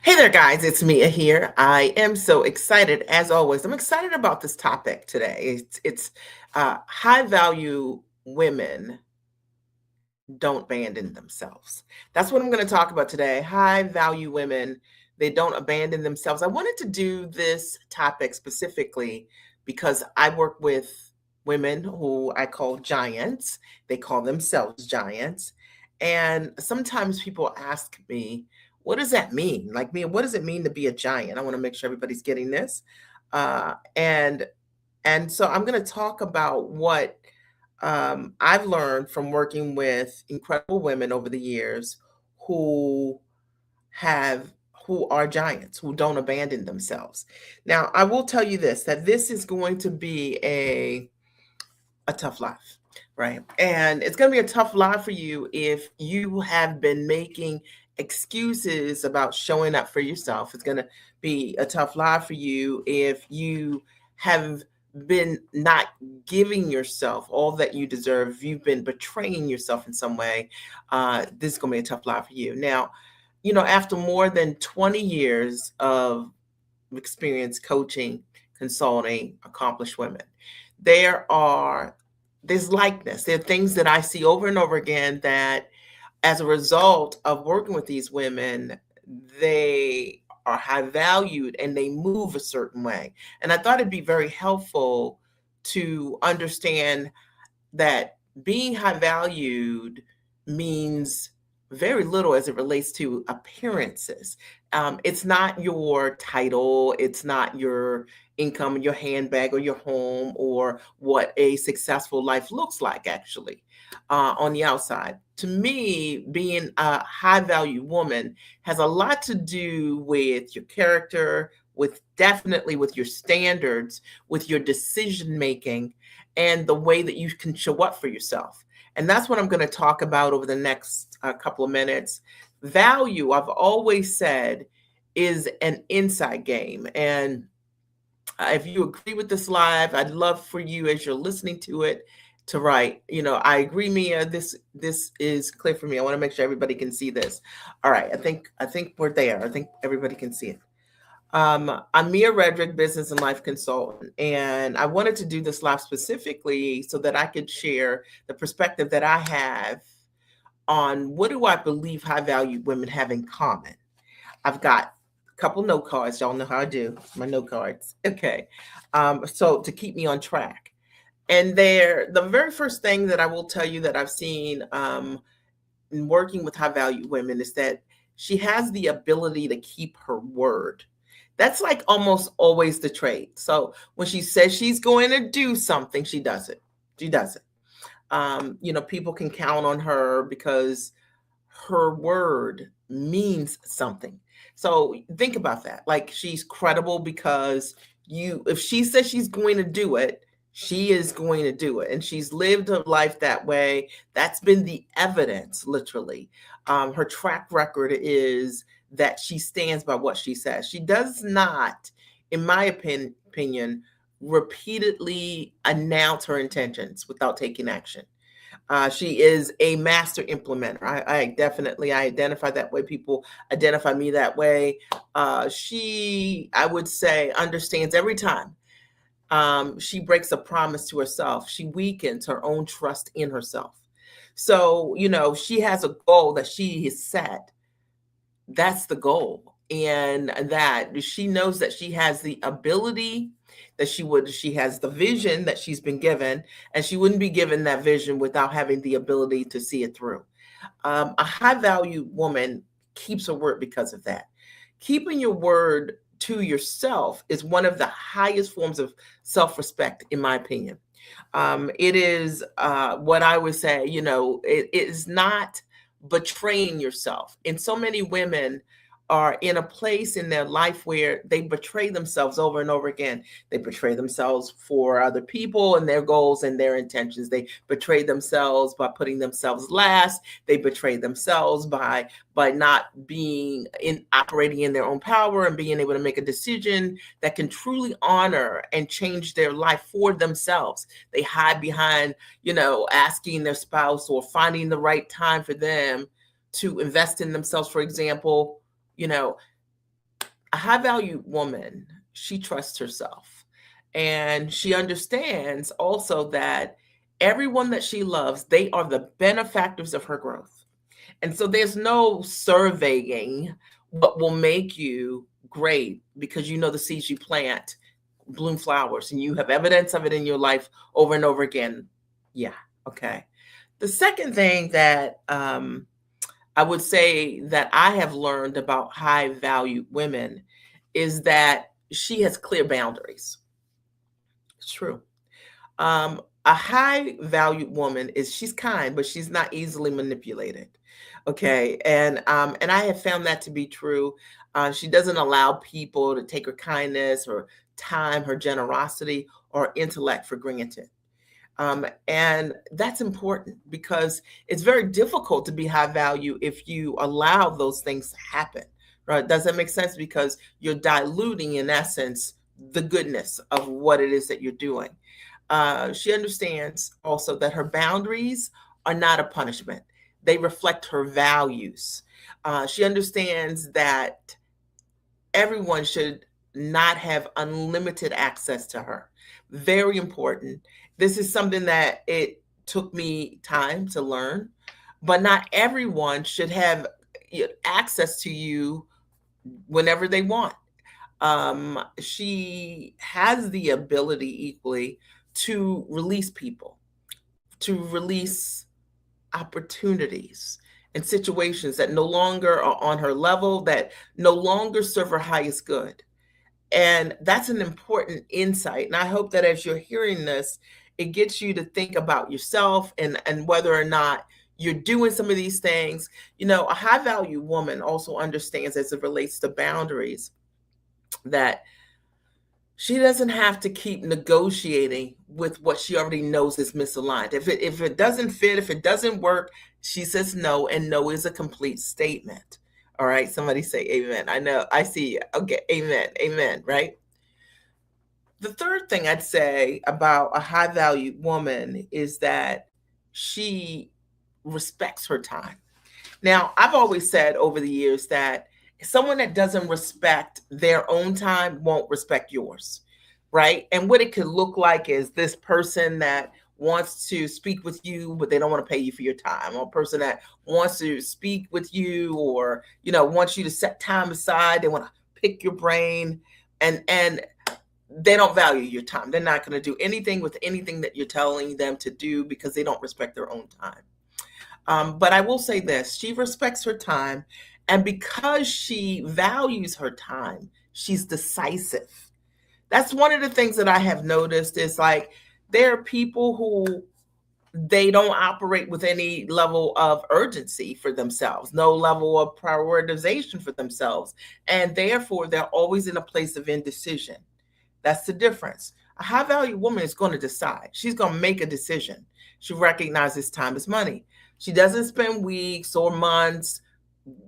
Hey there, guys. It's Mia here. I am so excited, as always. I'm excited about this topic today. It's high value women don't abandon themselves. That's what I'm going to talk about today. High value women, they don't abandon themselves. I wanted to do this topic specifically because I work with women who I call giants. They call themselves giants. And sometimes people ask me, what does that mean? Like me, what does it mean to be a giant? I want to make sure everybody's getting this. Uh, and and so I'm going to talk about what I've learned from working with incredible women over the years who have who are giants, who don't abandon themselves. Now, I will tell you this, that this is going to be a tough life, right? And it's going to be a tough life for you if you have been making excuses about showing up for yourself. It's going to be a tough life for you if you have been not giving yourself all that you deserve. If you've been betraying yourself in some way, this is going to be a tough life for you. Now, after more than 20 years of experience coaching, consulting accomplished women, there are there's likeness. There are things that I see over and over again that as a result of working with these women, they are high valued and they move a certain way. And I thought it'd be very helpful to understand that being high valued means very little as it relates to appearances. It's not your title, it's not your income, your handbag, or your home, or what a successful life looks like, actually, on the outside. To me, being a high value woman has a lot to do with your character, with definitely with your standards, with your decision making, and the way that you can show up for yourself. And that's what I'm going to talk about over the next couple of minutes. Value, I've always said, is an inside game. And if you agree with this live, I'd love for you, as you're listening to it, to write, I agree, Mia. This is clear for me. I want to make sure everybody can see this. All right, I think we're there. I think everybody can see it. I'm Mia Redrick, business and life consultant, and I wanted to do this live specifically so that I could share the perspective that I have on what do I believe high value women have in common. I've got a couple note cards. Y'all know how I do my note cards. Okay. So to keep me on track. And the very first thing that I will tell you that I've seen in working with high value women is that she has the ability to keep her word. That's like almost always the trait. So when she says she's going to do something, she does it. She does it. People can count on her because her word means something. So think about that. Like, she's credible because if she says she's going to do it, she is going to do it. And she's lived her life that way. That's been the evidence, literally. Her track record is that she stands by what she says. She does not, in my opinion, repeatedly announce her intentions without taking action. She is a master implementer. I identify that way. People identify me that way. She, I would say, understands every time she breaks a promise to herself, she weakens her own trust in herself. So, she has a goal that she has set. That's the goal. And that she knows that she has the ability, she has the vision that she's been given, and she wouldn't be given that vision without having the ability to see it through. A high value woman keeps her word because of that. Keeping your word to yourself is one of the highest forms of self respect, in my opinion. It is what I would say, it is not betraying yourself. And so many women are in a place in their life where they betray themselves over and over again. They betray themselves for other people and their goals and their intentions. They betray themselves by putting themselves last. They betray themselves by not being operating in their own power and being able to make a decision that can truly honor and change their life for themselves. They hide behind, asking their spouse or finding the right time for them to invest in themselves, for example. you know A high value woman, she trusts herself, and she understands also that everyone that she loves, they are the benefactors of her growth. And so there's no surveying what will make you great, because you know the seeds you plant bloom flowers and you have evidence of it in your life over and over again. Yeah, okay. The second thing that I would say that I have learned about high value women is that she has clear boundaries. It's true. A high valued woman is, she's kind, but she's not easily manipulated. Okay. And I have found that to be true. She doesn't allow people to take her kindness or time, her generosity or intellect for granted. And that's important because it's very difficult to be high value if you allow those things to happen. Right? Does that make sense? Because you're diluting, in essence, the goodness of what it is that you're doing. She understands also that her boundaries are not a punishment, they reflect her values. She understands that everyone should not have unlimited access to her. Very important. This is something that it took me time to learn, but not everyone should have access to you whenever they want. She has the ability equally to release people, to release opportunities and situations that no longer are on her level, that no longer serve her highest good. And that's an important insight. And I hope that as you're hearing this, it gets you to think about yourself and whether or not you're doing some of these things. You know, a high value woman also understands, as it relates to boundaries, that she doesn't have to keep negotiating with what she already knows is misaligned. If it doesn't fit, if it doesn't work, she says no, and no is a complete statement. All right, somebody say amen. I know, I see you. Okay, amen, amen, right? The third thing I'd say about a high value woman is that she respects her time. Now, I've always said over the years that someone that doesn't respect their own time won't respect yours, right? And what it could look like is this person that wants to speak with you, but they don't want to pay you for your time, or a person that wants to speak with you, or wants you to set time aside. They want to pick your brain, and they don't value your time. They're not going to do anything with anything that you're telling them to do because they don't respect their own time. But I will say this, she respects her time. And because she values her time, she's decisive. That's one of the things that I have noticed is, like, there are people who they don't operate with any level of urgency for themselves, no level of prioritization for themselves. And therefore, they're always in a place of indecision. That's the difference. A high value woman is going to decide. She's going to make a decision. She recognizes time is money. She doesn't spend weeks or months,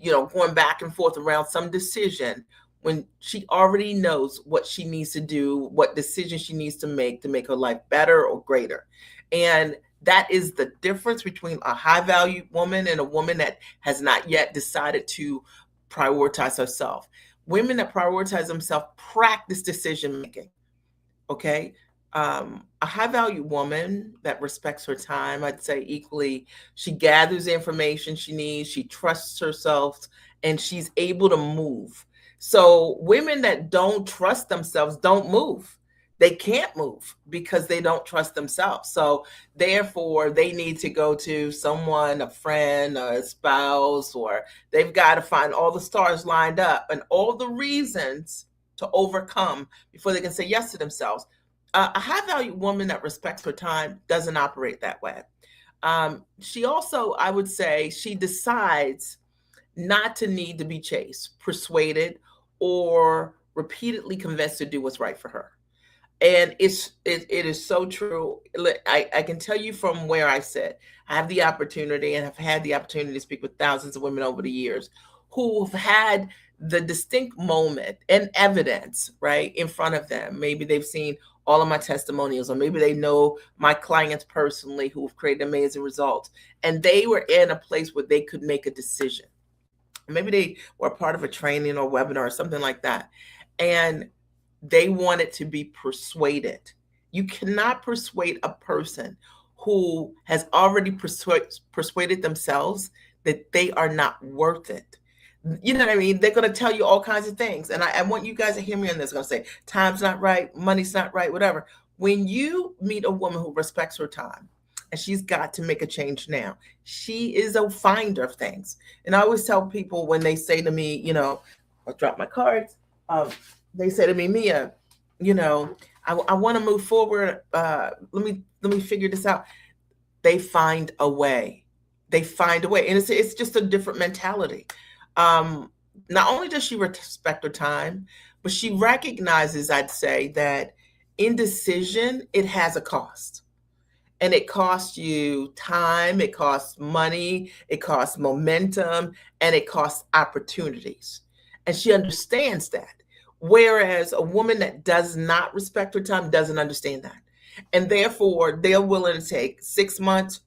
going back and forth around some decision when she already knows what she needs to do, what decision she needs to make her life better or greater. And that is the difference between a high value woman and a woman that has not yet decided to prioritize herself. Women that prioritize themselves practice decision making. Okay. A high value woman that respects her time, I'd say equally, she gathers the information she needs, she trusts herself, and she's able to move. So women that don't trust themselves don't move. They can't move because they don't trust themselves. So therefore, they need to go to someone, a friend, or a spouse, or they've got to find all the stars lined up and all the reasons to overcome before they can say yes to themselves. A high value woman that respects her time doesn't operate that way. She also, I would say, she decides not to need to be chased, persuaded, or repeatedly convinced to do what's right for her. And it is so true. I can tell you from where I sit, I have the opportunity and have had the opportunity to speak with thousands of women over the years who've had the distinct moment and evidence right in front of them. Maybe they've seen all of my testimonials, or maybe they know my clients personally who've created amazing results. And they were in a place where they could make a decision. Maybe they were part of a training or webinar or something like that. And they wanted to be persuaded. You cannot persuade a person who has already persuaded themselves that they are not worth it. You know what I mean? They're going to tell you all kinds of things. And I want you guys to hear me on this. Going to say, time's not right, money's not right, whatever. When you meet a woman who respects her time and she's got to make a change now, she is a finder of things. And I always tell people when they say to me, I drop my cards. They say to me, Mia, I want to move forward. Let me figure this out. They find a way. They find a way, and it's just a different mentality. Um, Not only does she respect her time, but she recognizes, I'd say, that indecision, it has a cost. And it costs you time, it costs money, it costs momentum, and it costs opportunities. And she understands that. Whereas a woman that does not respect her time doesn't understand that. And therefore, they're willing to take 6 months,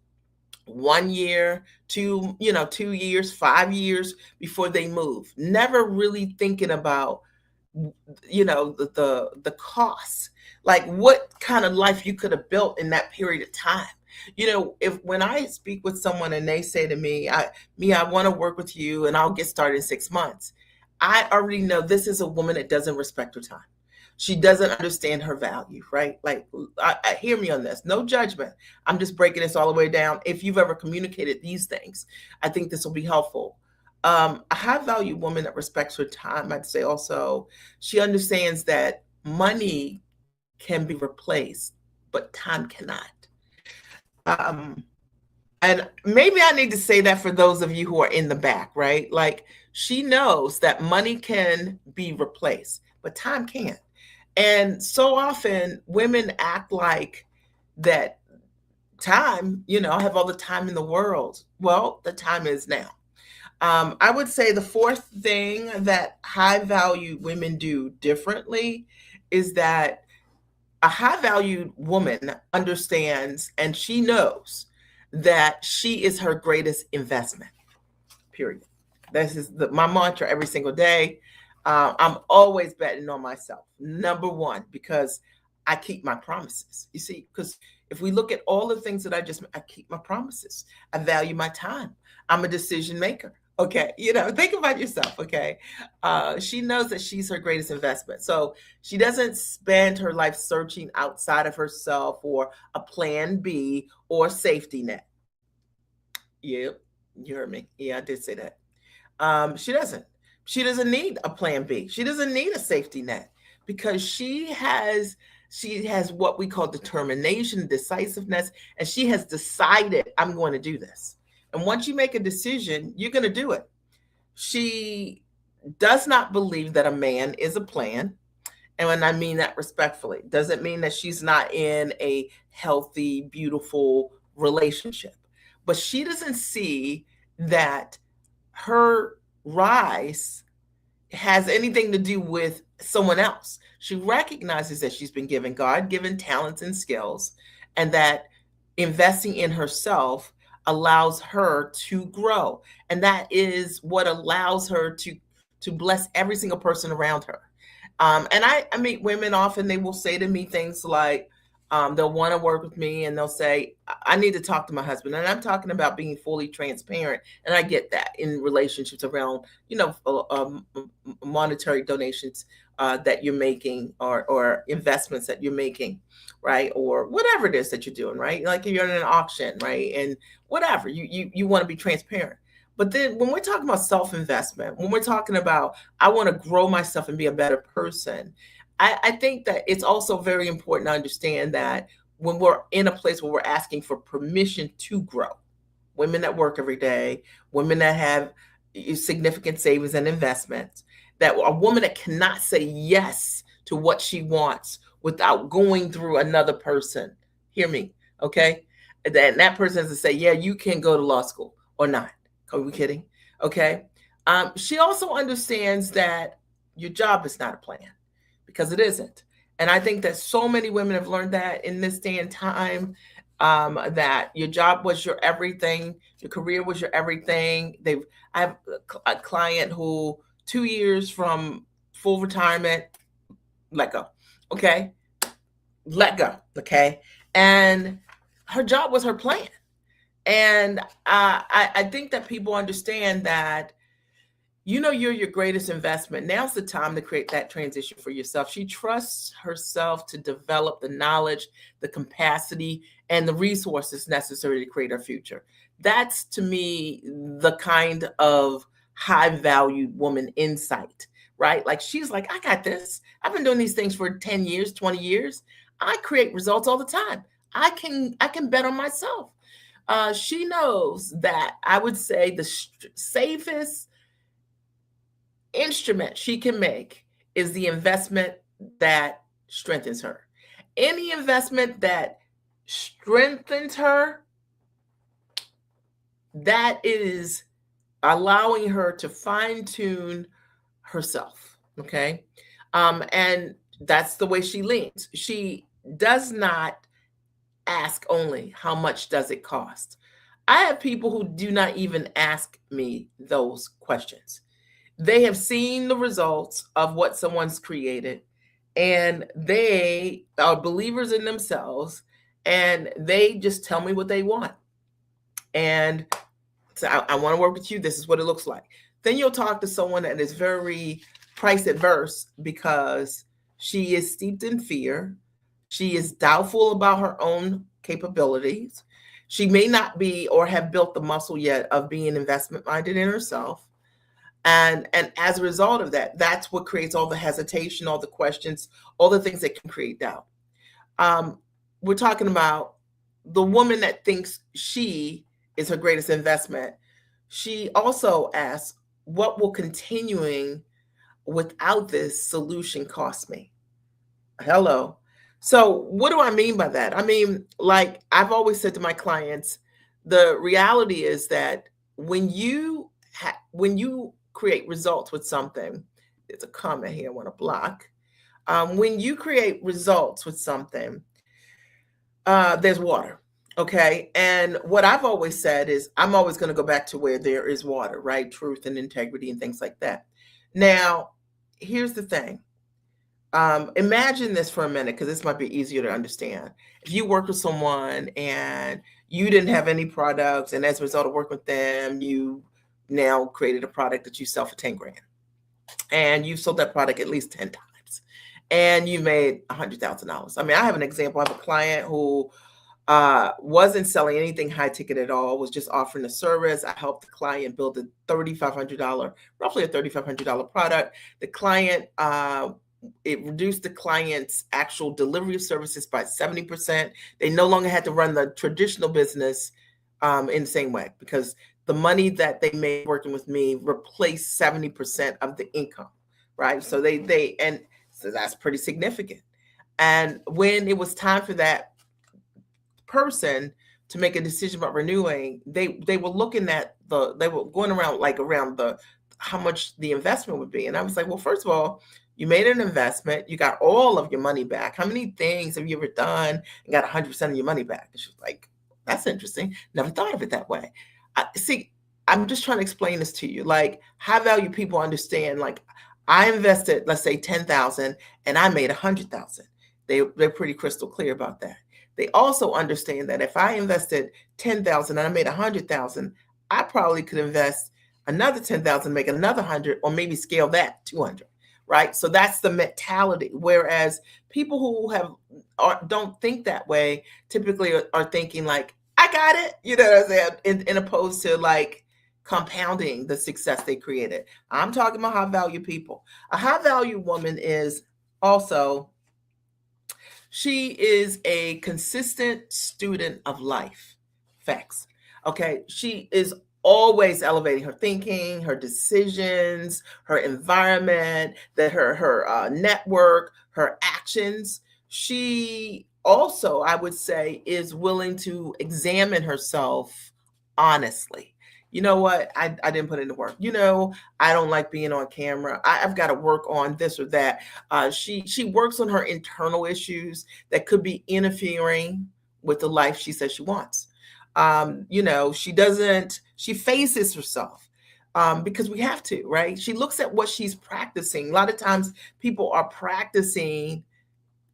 1 year, 2 years, 5 years before they move, never really thinking about the costs, like what kind of life you could have built in that period of time. If when I speak with someone and they say to me, I want to work with you and I'll get started in 6 months, I already know this is a woman that doesn't respect her time. She doesn't understand her value, right? Like, hear me on this. No judgment. I'm just breaking this all the way down. If you've ever communicated these things, I think this will be helpful. A high value woman that respects her time, I'd say also, she understands that money can be replaced, but time cannot. Um, and maybe I need to say that for those of you who are in the back, right? Like, she knows that money can be replaced, but time can't. And so often women act like that time, I have all the time in the world. Well, the time is now. I would say the fourth thing that high value women do differently is that a high valued woman understands and she knows that she is her greatest investment, period. This is my mantra every single day. I'm always betting on myself, number one, because I keep my promises. You see, because if we look at all the things that I keep my promises. I value my time. I'm a decision maker. Okay. Think about yourself. Okay. She knows that she's her greatest investment. So she doesn't spend her life searching outside of herself for a plan B or safety net. Yep. You heard me. Yeah, I did say that. She doesn't. She doesn't need a plan B. She doesn't need a safety net because she has what we call determination, decisiveness, and she has decided, I'm going to do this. And once you make a decision, you're going to do it. She does not believe that a man is a plan. And when I mean that respectfully, doesn't mean that she's not in a healthy, beautiful relationship. But she doesn't see that her rise has anything to do with someone else. She recognizes that she's been given God-given talents and skills, and that investing in herself allows her to grow. And that is what allows her to bless every single person around her. And I meet women often, they will say to me things like, they'll want to work with me and they'll say, I need to talk to my husband. And I'm talking about being fully transparent. And I get that in relationships around, monetary donations that you're making or investments that you're making, right? Or whatever it is that you're doing, right? Like you're in an auction, right? And whatever, you want to be transparent. But then when we're talking about self-investment, when we're talking about, I want to grow myself and be a better person, I think that it's also very important to understand that when we're in a place where we're asking for permission to grow, women that work every day, women that have significant savings and investments, that a woman that cannot say yes to what she wants without going through another person, hear me, okay? That person has to say, yeah, you can go to law school or not. Are we kidding? Okay. She also understands that your job is not a plan, because it isn't. And I think that so many women have learned that in this day and time. that your job was your everything, your career was your everything. I have a client who 2 years from full retirement, let go. Okay, let go. Okay, and her job was her plan. And I think that people understand that, you're your greatest investment. Now's the time to create that transition for yourself. She trusts herself to develop the knowledge, the capacity, and the resources necessary to create her future. That's to me the kind of high valued woman insight, right? Like she's like, I got this. I've been doing these things for 10 years, 20 years. I create results all the time. I can bet on myself. She knows that I would say the safest instrument she can make is the investment that strengthens her. Any investment that strengthens her, that is allowing her to fine tune herself. Okay. And that's the way she leans. She does not ask only how much does it cost. I have people who do not even ask me those questions. They have seen the results of what someone's created, and they are believers in themselves, and they just tell me what they want. And so I want to work with you. This is what it looks like. Then you'll talk to someone that is very price adverse because she is steeped in fear. She is doubtful about her own capabilities. She may not be or have built the muscle yet of being investment minded in herself. And as a result of that, that's what creates all the hesitation, all the questions, all the things that can create doubt. Um, we're talking about the woman that thinks she is her greatest investment. She also asks, what will continuing without this solution cost me? Hello. So, what do I mean by that? I mean, like I've always said to my clients, the reality is that when you create results with something, there's a comment here I want to block. When you create results with something, there's water. Okay. And what I've always said is I'm always going to go back to where there is water, right? Truth and integrity and things like that. Now, here's the thing. Imagine this for a minute, because this might be easier to understand. If you work with someone and you didn't have any products, and as a result of working with them, you now created a product that you sell for 10 grand, and you've sold that product at least 10 times, and you made $100,000. I mean, I have an example. I have a client who wasn't selling anything high ticket at all, was just offering a service. I helped the client build a roughly a $3,500 product. The client, it reduced the client's actual delivery of services by 70%. They no longer had to run the traditional business in the same way, because the money that they made working with me replaced 70% of the income, right? So and so that's pretty significant. And when it was time for that person to make a decision about renewing, they were looking at they were going around the how much the investment would be. And I was like, well, first of all, you made an investment, you got all of your money back. How many things have you ever done and got 100% of your money back? And she was like, that's interesting. Never thought of it that way. See, I'm just trying to explain this to you. Like, high value people understand, like, I invested, let's say 10,000 and I made 100,000. They're pretty crystal clear about that. They also understand that if I invested 10,000 and I made 100,000, I probably could invest another 10,000, make another 100, or maybe scale that 200, right? So that's the mentality. Whereas people who don't think that way typically are thinking like, I got it, you know what I'm saying? In opposed to like compounding the success they created. I'm talking about high value people. A high value woman is also, she is a consistent student of life. Facts. Okay. She is always elevating her thinking, her decisions, her environment, her network, her actions. She also, I would say, is willing to examine herself honestly. You know what? I didn't put in the work. I don't like being on camera. I've got to work on this or that. She works on her internal issues that could be interfering with the life she says she wants. She faces herself, because we have to, right? She looks at what she's practicing. A lot of times people are practicing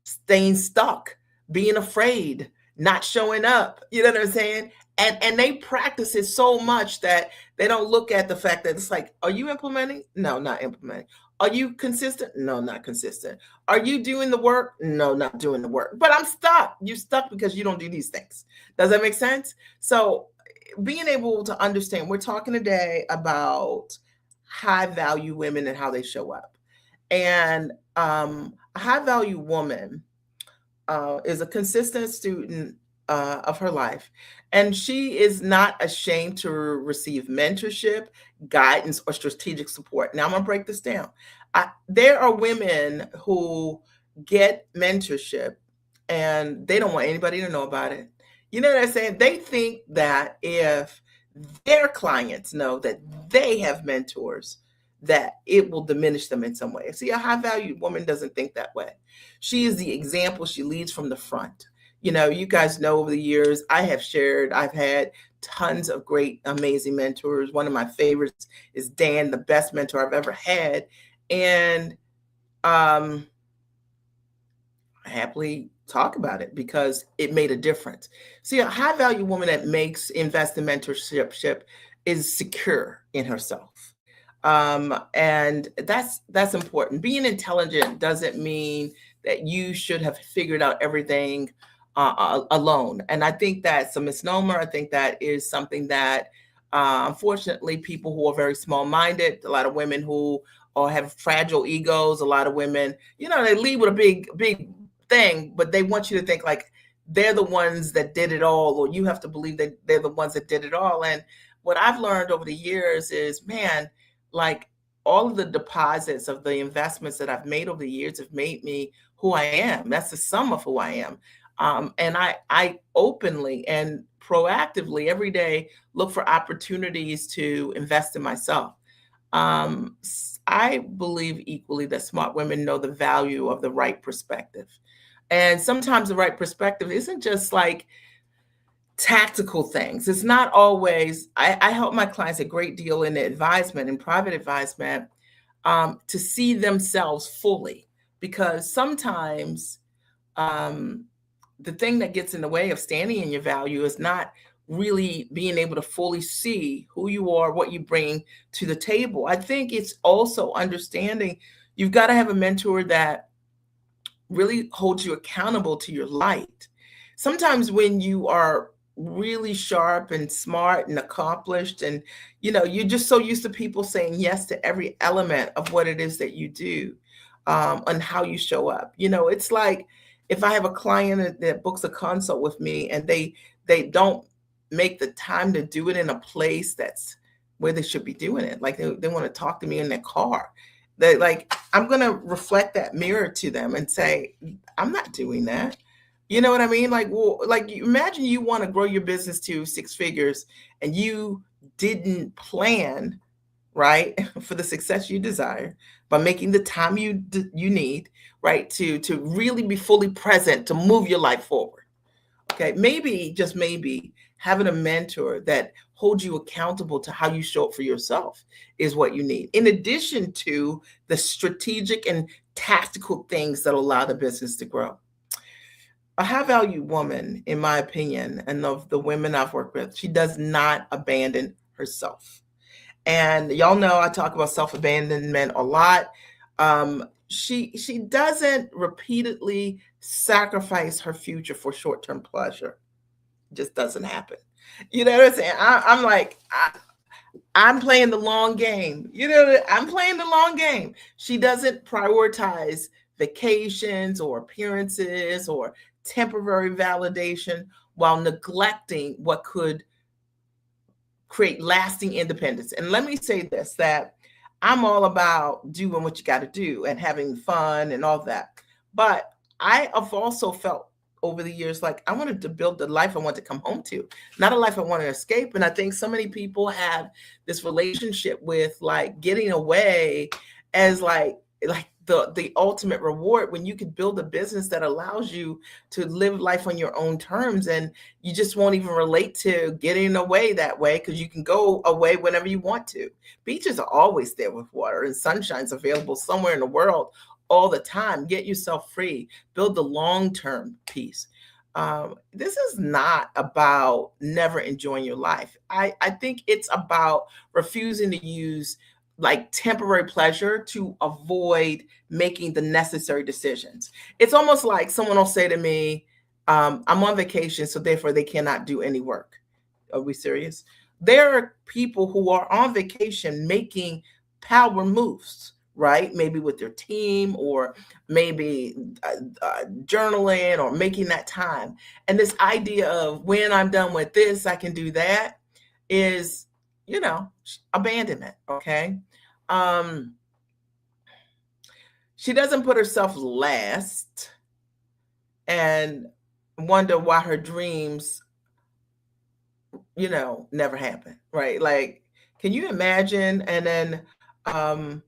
staying stuck, being afraid, not showing up. You know what I'm saying? And they practice it so much that they don't look at the fact that it's like, are you implementing? No, not implementing. Are you consistent? No, not consistent. Are you doing the work? No, not doing the work. But I'm stuck. You're stuck because you don't do these things. Does that make sense? So being able to understand, we're talking today about high value women and how they show up. And a high value woman is a consistent student of her life, and she is not ashamed to receive mentorship, guidance, or strategic support. Now, I'm going to break this down. There are women who get mentorship and they don't want anybody to know about it. You know what I'm saying? They think that if their clients know that they have mentors, that it will diminish them in some way. See, a high value woman doesn't think that way. She is the example. She leads from the front. You guys know over the years, I've had tons of great, amazing mentors. One of my favorites is Dan, the best mentor I've ever had. And I happily talk about it because it made a difference. See, a high value woman that invest in mentorship is secure in herself. And that's important. Being intelligent doesn't mean that you should have figured out everything alone. And I think that's a misnomer. I think that is something that, unfortunately, people who are very small-minded, a lot of women who have fragile egos, a lot of women, they lead with a big thing, but they want you to think like they're the ones that did it all, or you have to believe that they're the ones that did it all. And what I've learned over the years is, man, like all of the deposits of the investments that I've made over the years have made me who I am. That's the sum of who I am. And I openly and proactively every day look for opportunities to invest in myself. I believe equally that smart women know the value of the right perspective. And sometimes the right perspective isn't just like tactical things. It's not always, I help my clients a great deal in advisement and private advisement, to see themselves fully, because sometimes the thing that gets in the way of standing in your value is not really being able to fully see who you are, what you bring to the table. I think it's also understanding you've got to have a mentor that really holds you accountable to your light. Sometimes when you are really sharp and smart and accomplished, and you're just so used to people saying yes to every element of what it is that you do, and how you show up. It's like if I have a client that books a consult with me and they don't make the time to do it in a place that's where they should be doing it. Like they want to talk to me in their car. They like, I'm going to reflect that mirror to them and say, I'm not doing that. You know what I mean? Like, well, like imagine you want to grow your business to 6 figures and you didn't plan, right, for the success you desire by making the time you need, right, to really be fully present to move your life forward. Okay, maybe, just maybe, having a mentor that holds you accountable to how you show up for yourself is what you need, in addition to the strategic and tactical things that allow the business to grow. A high-value woman, in my opinion, and of the women I've worked with, she does not abandon herself. And y'all know I talk about self-abandonment a lot. She doesn't repeatedly sacrifice her future for short-term pleasure. It just doesn't happen. You know what I'm saying? I'm like, I'm playing the long game. I'm playing the long game. She doesn't prioritize vacations or appearances or temporary validation while neglecting what could create lasting independence. And let me say this, that I'm all about doing what you got to do and having fun and all that. But I have also felt over the years like I wanted to build the life I want to come home to, not a life I want to escape. And I think so many people have this relationship with like getting away as like the ultimate reward when you could build a business that allows you to live life on your own terms, and you just won't even relate to getting away that way because you can go away whenever you want to. Beaches are always there with water, and sunshine's available somewhere in the world all the time. Get yourself free, build the long-term peace. This is not about never enjoying your life. I think it's about refusing to use like temporary pleasure to avoid making the necessary decisions. It's almost like someone will say to me, I'm on vacation, so therefore they cannot do any work. Are we serious? There are people who are on vacation making power moves, right? Maybe with their team, or maybe journaling, or making that time. And this idea of when I'm done with this, I can do that is, abandonment. Okay. Um, she doesn't put herself last and wonder why her dreams, never happen, right? Like, can you imagine? And then um,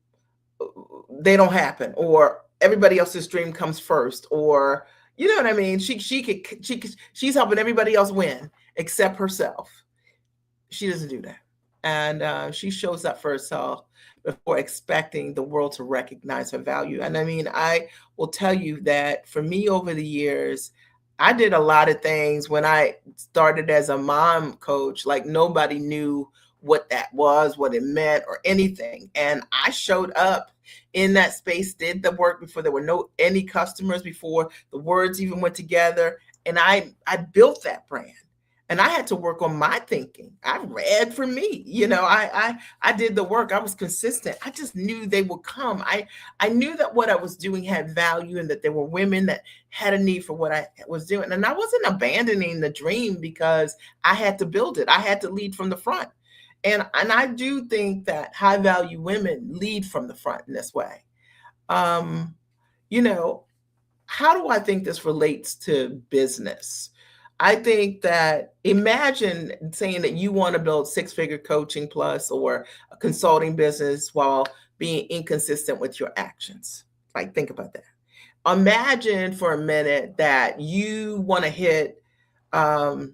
they don't happen, or everybody else's dream comes first, or you know what I mean? She's helping everybody else win except herself. She doesn't do that, and she shows up for herself before expecting the world to recognize her value. And I mean, I will tell you that for me over the years, I did a lot of things when I started as a mom coach, like nobody knew what that was, what it meant, or anything. And I showed up in that space, did the work before there were any customers, before the words even went together. And I built that brand. And I had to work on my thinking. I read for me, I did the work. I was consistent. I just knew they would come. I knew that what I was doing had value, and that there were women that had a need for what I was doing. And I wasn't abandoning the dream because I had to build it. I had to lead from the front. And I do think that high value women lead from the front in this way. Um, how do I think this relates to business? I think that, imagine saying that you want to build six-figure coaching plus or a consulting business while being inconsistent with your actions. Like, think about that. Imagine for a minute that you want to hit $10,000,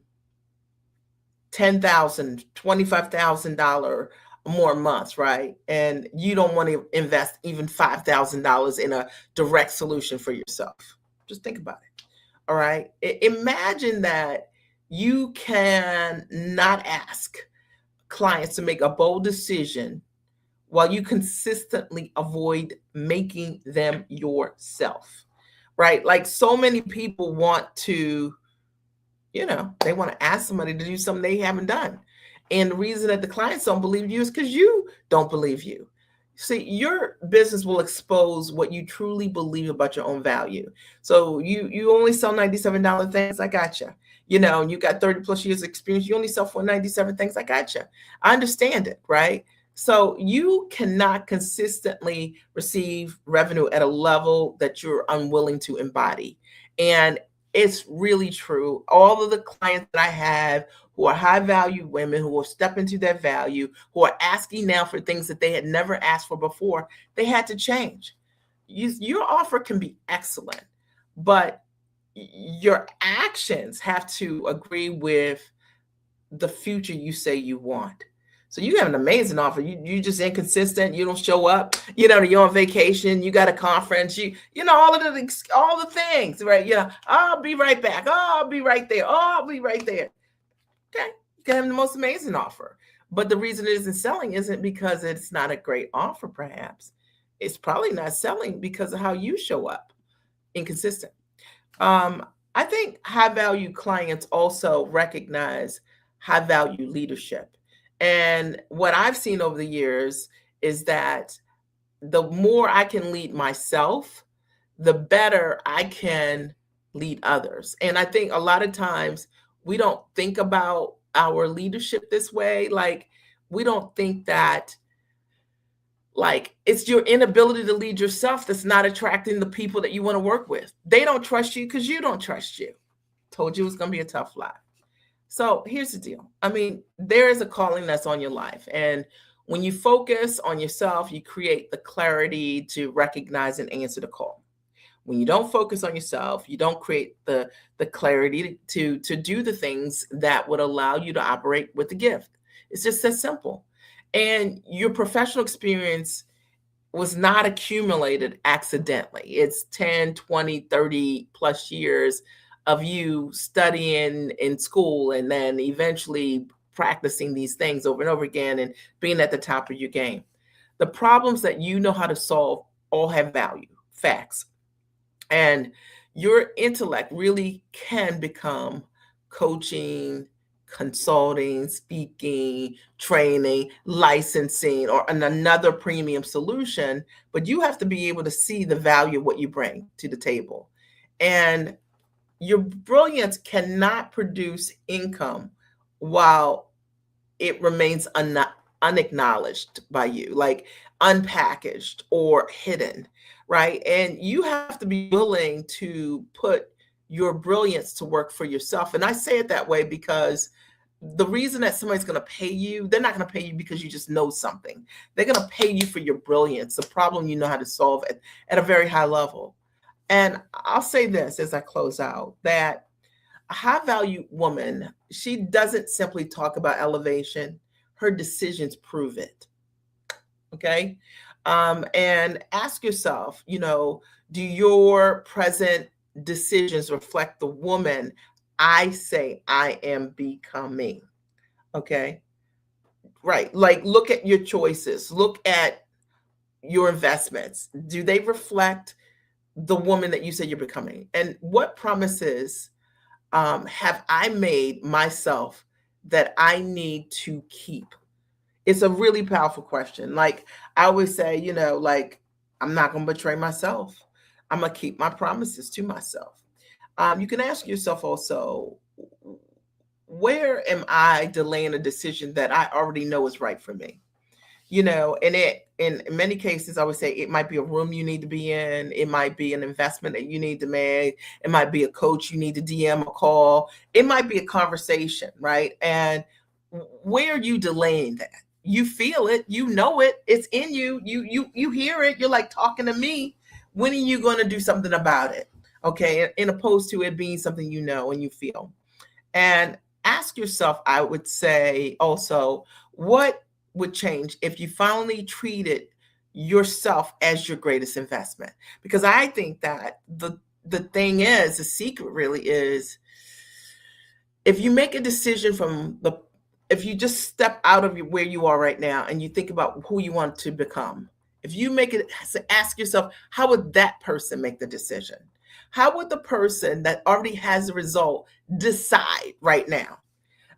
$25,000 more months, right? And you don't want to invest even $5,000 in a direct solution for yourself. Just think about it. All right. Imagine that you can not ask clients to make a bold decision while you consistently avoid making them yourself, right? Like, so many people want to, they want to ask somebody to do something they haven't done. And the reason that the clients don't believe you is because you don't believe you. See, your business will expose what you truly believe about your own value. So you only sell $97 things, I gotcha. You got 30 plus years experience, you only sell for 97 things, I gotcha. I understand it, right? So you cannot consistently receive revenue at a level that you're unwilling to embody. And it's really true. All of the clients that I have who are high value women, who will step into their value, who are asking now for things that they had never asked for before, they had to change. Your offer can be excellent, but your actions have to agree with the future you say you want. So you have an amazing offer. You just inconsistent. You don't show up. You're on vacation. You got a conference. All the things, right? I'll be right back. Oh, I'll be right there. Oh, I'll be right there. Okay, you can have the most amazing offer. But the reason it isn't selling isn't because it's not a great offer, perhaps. It's probably not selling because of how you show up, inconsistent. I think high value clients also recognize high value leadership. And what I've seen over the years is that the more I can lead myself, the better I can lead others. And I think a lot of times we don't think about our leadership this way. Like, we don't think that, like, it's your inability to lead yourself that's not attracting the people that you want to work with. They don't trust you because you don't trust you. Told you it was going to be a tough life. So here's the deal. I mean, there is a calling that's on your life. And When you focus on yourself, you create the clarity to recognize and answer the call. When you don't focus on yourself, you don't create the clarity to do the things that would allow you to operate with the gift. It's just that simple. And your professional experience was not accumulated accidentally. It's 10, 20, 30 plus years of you studying in school and then eventually practicing these things over and over again and being at the top of your game. The problems that you know how to solve all have value, facts. And your intellect really can become coaching, consulting, speaking, training, licensing, or another premium solution. But you have to be able to see the value of what you bring to the table. And your brilliance cannot produce income while it remains unacknowledged by you, like unpackaged or hidden, right? And you have to be willing to put your brilliance to work for yourself. And I say it that way because the reason that somebody's going to pay you, they're not going to pay you because you just know something. They're going to pay you for your brilliance, the problem you know how to solve at a very high level. And I'll say this as I close out, that a high value woman, she doesn't simply talk about elevation, her decisions prove it. Okay. And ask yourself, do your present decisions reflect the woman I say I am becoming? Okay. Right. Like, look at your choices, look at your investments. Do they reflect the woman that you say you're becoming? And what promises have I made myself that I need to keep? It's a really powerful question. Like I always say, like, I'm not going to betray myself. I'm going to keep my promises to myself. You can ask yourself also, where am I delaying a decision that I already know is right for me? And in many cases, I would say it might be a room you need to be in. It might be an investment that you need to make. It might be a coach you need to DM or call. It might be a conversation, right? And where are you delaying that? You feel it, you know it, it's in you. You hear it. You're like talking to me. When are you going to do something about it? Okay, in opposed to it being something you know and you feel. And ask yourself, I would say also, what would change if you finally treated yourself as your greatest investment? Because I think that the thing is, the secret really is, if you make a decision if you just step out of where you are right now and you think about who you want to become, if you make it, ask yourself, how would that person make the decision? How would the person that already has the result decide right now?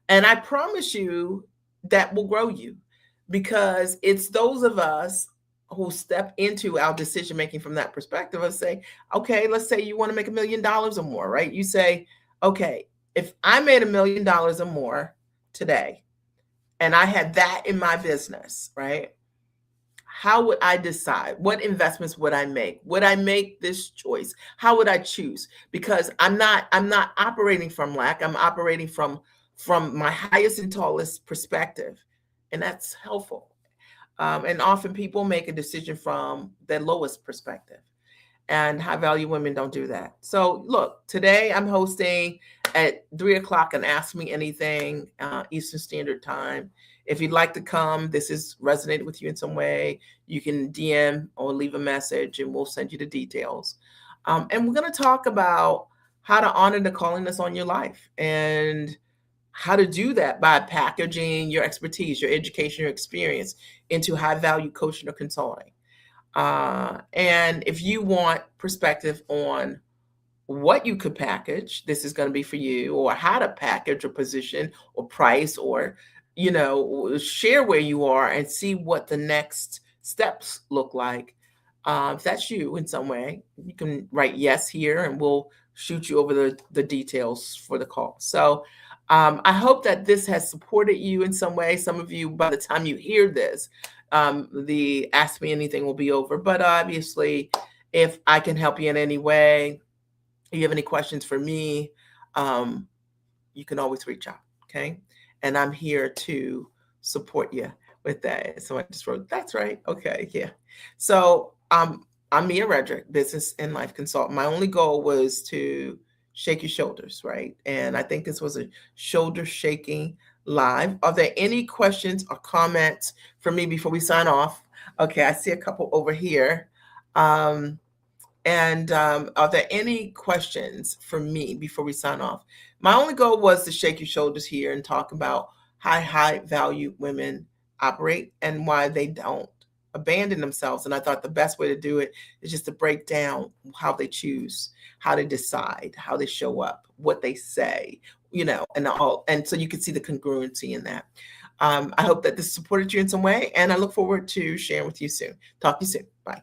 And I promise you that will grow you, because it's those of us who step into our decision making from that perspective of say, okay, let's say you want to make $1 million or more, right? You say, okay, if I made $1 million or more today and I had that in my business, right? How would I decide? What investments would I make? Would I make this choice? How would I choose? Because I'm not operating from lack. I'm operating from my highest and tallest perspective, and that's helpful. And often people make a decision from their lowest perspective, and high value women don't do that. So look, today I'm hosting at 3 o'clock and Ask Me Anything, Eastern Standard Time. If you'd like to come, this has resonated with you in some way, you can DM or leave a message and we'll send you the details. And we're going to talk about how to honor the calling that's on your life, and how to do that by packaging your expertise, your education, your experience into high value coaching or consulting. And if you want perspective on what you could package, this is going to be for you, or how to package or position or price, or, share where you are and see what the next steps look like. If that's you in some way, you can write yes here and we'll shoot you over the details for the call. So I hope that this has supported you in some way. Some of you, by the time you hear this, the Ask Me Anything will be over. But obviously, if I can help you in any way, if you have any questions for me, you can always reach out. Okay. And I'm here to support you. with that. So I just wrote, that's right. Okay, yeah. So I'm Mia Redrick, business and life consultant. My only goal was to shake your shoulders, right? And I think this was a shoulder shaking live. Are there any questions or comments for me before we sign off? Okay, I see a couple over here. And are there any questions for me before we sign off? My only goal was to shake your shoulders here and talk about how high value women operate and why they don't abandon themselves. And I thought the best way to do it is just to break down how they choose, how they decide, how they show up, what they say, and all. And so you can see the congruency in that. I hope that this supported you in some way, and I look forward to sharing with you soon. Talk to you soon. Bye.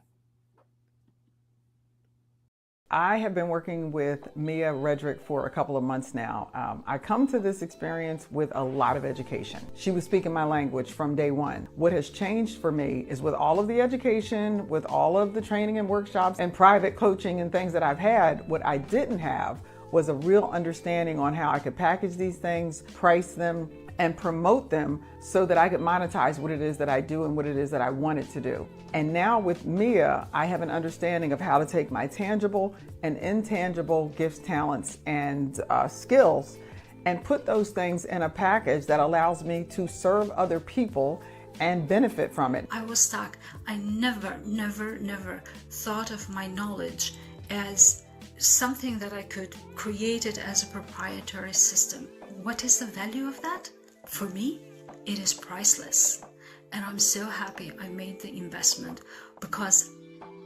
I have been working with Mia Redrick for a couple of months now. I come to this experience with a lot of education. She was speaking my language from day one. What has changed for me is with all of the education, with all of the training and workshops and private coaching and things that I've had, what I didn't have was a real understanding on how I could package these things, price them, and promote them so that I could monetize what it is that I do and what it is that I wanted to do. And now with Mia, I have an understanding of how to take my tangible and intangible gifts, talents, and skills and put those things in a package that allows me to serve other people and benefit from it. I was stuck. I never thought of my knowledge as something that I could create it as a proprietary system. What is the value of that? For me, it is priceless. And I'm so happy I made the investment because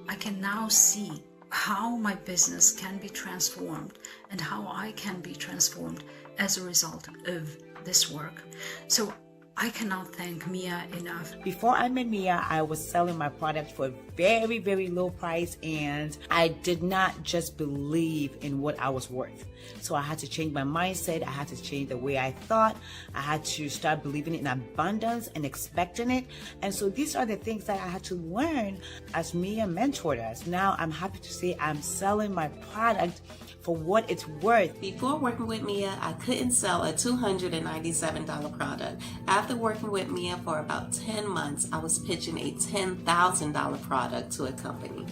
I can now see how my business can be transformed and how I can be transformed as a result of this work. So I cannot thank Mia enough. Before I met Mia, I was selling my product for a very, very low price, and I did not just believe in what I was worth. So I had to change my mindset. I had to change the way I thought. I had to start believing in abundance and expecting it. And so these are the things that I had to learn as Mia mentored us. Now I'm happy to say I'm selling my product for what it's worth. Before working with Mia, I couldn't sell a $297 product. After working with Mia for about 10 months, I was pitching a $10,000 product to a company.